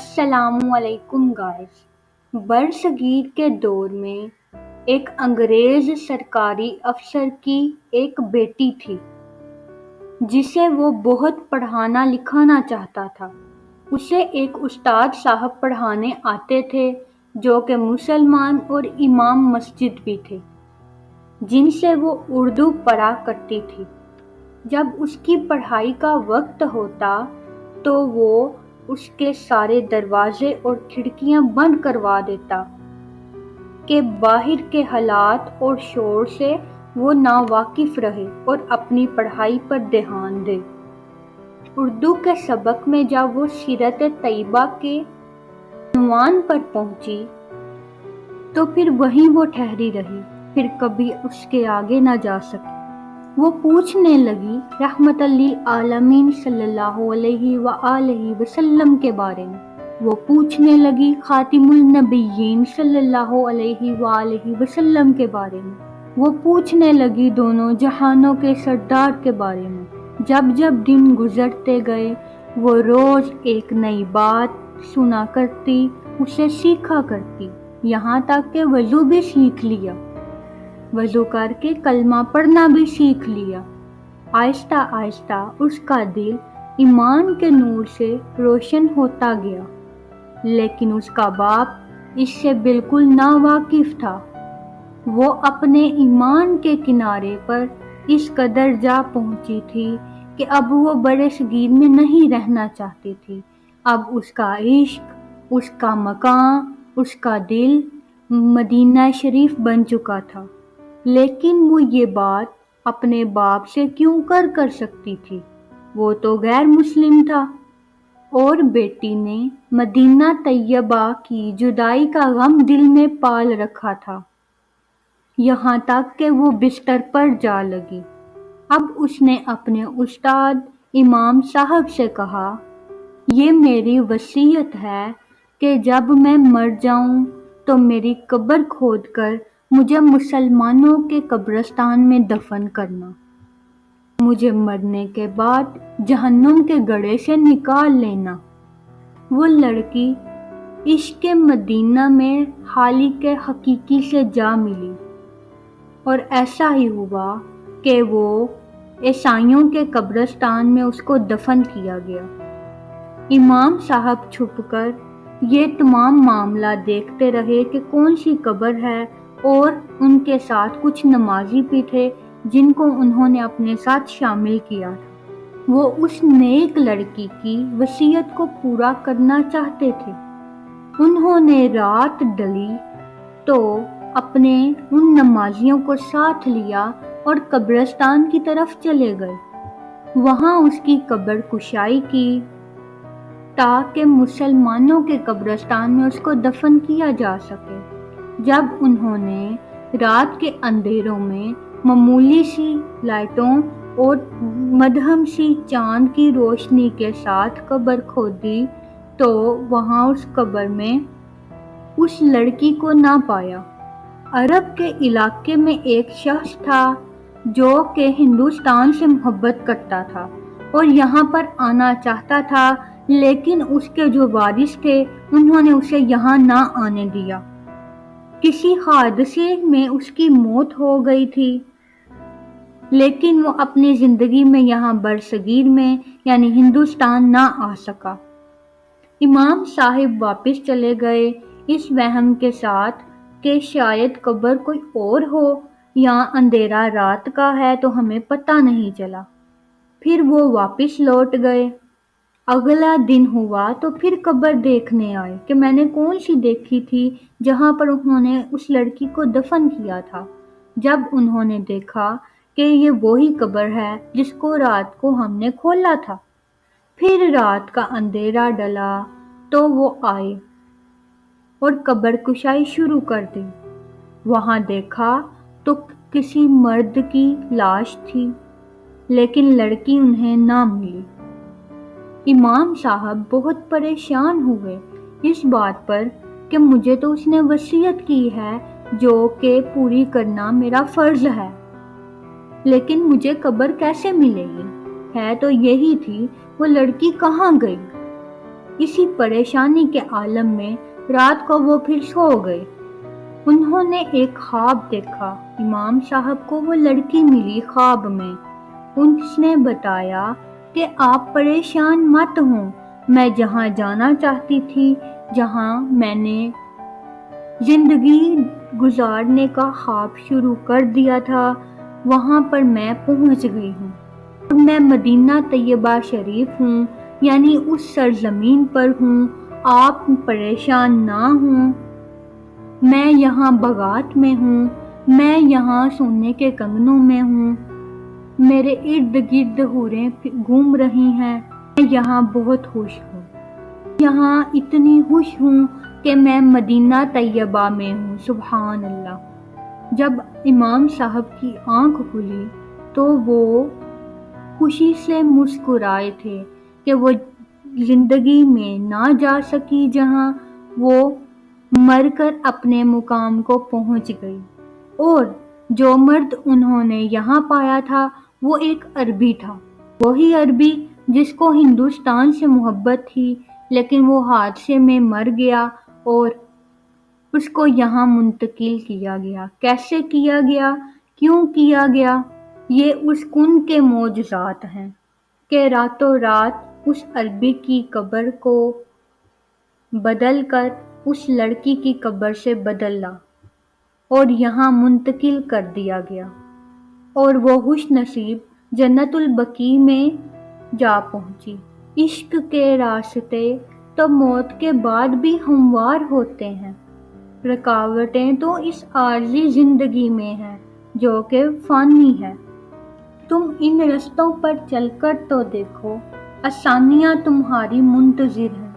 السلام علیکم گائز۔ برصغیر کے دور میں ایک انگریز سرکاری افسر کی ایک بیٹی تھی جسے وہ بہت پڑھانا لکھانا چاہتا تھا۔ اسے ایک استاد صاحب پڑھانے آتے تھے جو کہ مسلمان اور امام مسجد بھی تھے، جن سے وہ اردو پڑھا کرتی تھی۔ جب اس کی پڑھائی کا وقت ہوتا تو وہ اس کے سارے دروازے اور کھڑکیاں بند کروا دیتا کہ باہر کے حالات اور شور سے وہ ناواقف رہے اور اپنی پڑھائی پر دھیان دے۔ اردو کے سبق میں جب وہ سیرت طیبہ کے عنوان پر پہنچی تو پھر وہیں وہ ٹھہری رہی، پھر کبھی اس کے آگے نہ جا سکی۔ وہ پوچھنے لگی رحمت للعالمین صلی اللہ علیہ وآلہ وسلم کے بارے میں، وہ پوچھنے لگی خاتم النبیین صلی اللہ علیہ وآلہ وسلم کے بارے میں، وہ پوچھنے لگی دونوں جہانوں کے سردار کے بارے میں۔ جب جب دن گزرتے گئے وہ روز ایک نئی بات سنا کرتی، اسے سیکھا کرتی، یہاں تک کہ وضو بھی سیکھ لیا، وضو کر کے کلمہ پڑھنا بھی سیکھ لیا۔ آہستہ آہستہ اس کا دل ایمان کے نور سے روشن ہوتا گیا، لیکن اس کا باپ اس سے بالکل ناواقف تھا۔ وہ اپنے ایمان کے کنارے پر اس قدر جا پہنچی تھی کہ اب وہ برصغیر میں نہیں رہنا چاہتی تھی۔ اب اس کا عشق، اس کا مقام، اس کا دل مدینہ شریف بن چکا تھا، لیکن وہ یہ بات اپنے باپ سے کیوں کر سکتی تھی؟ وہ تو غیر مسلم تھا، اور بیٹی نے مدینہ طیبہ کی جدائی کا غم دل میں پال رکھا تھا، یہاں تک کہ وہ بستر پر جا لگی۔ اب اس نے اپنے استاد امام صاحب سے کہا، یہ میری وصیت ہے کہ جب میں مر جاؤں تو میری قبر کھود کر مجھے مسلمانوں کے قبرستان میں دفن کرنا، مجھے مرنے کے بعد جہنم کے گڑھے سے نکال لینا۔ وہ لڑکی عشق مدینہ میں خالق حقیقی سے جا ملی، اور ایسا ہی ہوا کہ وہ عیسائیوں کے قبرستان میں اس کو دفن کیا گیا۔ امام صاحب چھپ کر یہ تمام معاملہ دیکھتے رہے کہ کون سی قبر ہے، اور ان کے ساتھ کچھ نمازی بھی تھے جن کو انہوں نے اپنے ساتھ شامل کیا تھا۔ وہ اس نیک لڑکی کی وصیت کو پورا کرنا چاہتے تھے۔ انہوں نے رات ڈلی تو اپنے ان نمازیوں کو ساتھ لیا اور قبرستان کی طرف چلے گئے۔ وہاں اس کی قبر کشائی کی تاکہ مسلمانوں کے قبرستان میں اس کو دفن کیا جا سکے۔ جب انہوں نے رات کے اندھیروں میں معمولی سی لائٹوں اور مدھم سی چاند کی روشنی کے ساتھ قبر کھودی تو وہاں اس قبر میں اس لڑکی کو نہ پایا۔ عرب کے علاقے میں ایک شخص تھا جو کہ ہندوستان سے محبت کرتا تھا اور یہاں پر آنا چاہتا تھا، لیکن اس کے جو وارث تھے انہوں نے اسے یہاں نہ آنے دیا۔ کسی حادثے میں اس کی موت ہو گئی تھی، لیکن وہ اپنی زندگی میں یہاں برصغیر میں یعنی ہندوستان نہ آ سکا۔ امام صاحب واپس چلے گئے اس وہم کے ساتھ کہ شاید قبر کوئی اور ہو یا اندھیرا رات کا ہے تو ہمیں پتہ نہیں چلا۔ پھر وہ واپس لوٹ گئے۔ اگلا دن ہوا تو پھر قبر دیکھنے آئے کہ میں نے کون سی دیکھی تھی جہاں پر انہوں نے اس لڑکی کو دفن کیا تھا۔ جب انہوں نے دیکھا کہ یہ وہی قبر ہے جس کو رات کو ہم نے کھولا تھا۔ پھر رات کا اندھیرا ڈلا تو وہ آئے اور قبر کشائی شروع کر دی۔ وہاں دیکھا تو کسی مرد کی لاش تھی، لیکن لڑکی انہیں نہ ملی۔ امام صاحب بہت پریشان ہوئے اس بات پر کہ مجھے تو اس نے وصیت کی ہے جو کہ پوری کرنا میرا فرض ہے، لیکن مجھے قبر کیسے ملے گی؟ ہے تو یہی تھی، وہ لڑکی کہاں گئی؟ اسی پریشانی کے عالم میں رات کو وہ پھر سو گئے۔ انہوں نے ایک خواب دیکھا۔ امام صاحب کو وہ لڑکی ملی خواب میں۔ اس نے بتایا کہ آپ پریشان مت ہوں، میں جہاں جانا چاہتی تھی، جہاں میں نے زندگی گزارنے کا خواب شروع کر دیا تھا، وہاں پر میں پہنچ گئی ہوں، اور میں مدینہ طیبہ شریف ہوں، یعنی اس سرزمین پر ہوں۔ آپ پریشان نہ ہوں، میں یہاں باغات میں ہوں، میں یہاں سونے کے کنگنوں میں ہوں، میرے ارد گرد حوریں گھوم رہی ہیں، میں یہاں بہت خوش ہوں، یہاں اتنی خوش ہوں کہ میں مدینہ طیبہ میں ہوں۔ سبحان اللہ۔ جب امام صاحب کی آنکھ کھلی تو وہ خوشی سے مسکرائے تھے کہ وہ زندگی میں نہ جا سکی جہاں وہ مر کر اپنے مقام کو پہنچ گئی، اور جو مرد انہوں نے یہاں پایا تھا وہ ایک عربی تھا، وہی عربی جس کو ہندوستان سے محبت تھی، لیکن وہ حادثے میں مر گیا اور اس کو یہاں منتقل کیا گیا۔ کیسے کیا گیا، کیوں کیا گیا، یہ اس کن کے معجزات ہیں کہ راتوں رات اس عربی کی قبر کو بدل کر اس لڑکی کی قبر سے بدلا اور یہاں منتقل کر دیا گیا، اور وہ خوش نصیب جنت البقیع میں جا پہنچی۔ عشق کے راستے تو موت کے بعد بھی ہموار ہوتے ہیں، رکاوٹیں تو اس عارضی زندگی میں ہیں جو کہ فانی ہے۔ تم ان رستوں پر چل کر تو دیکھو، آسانیاں تمہاری منتظر ہیں۔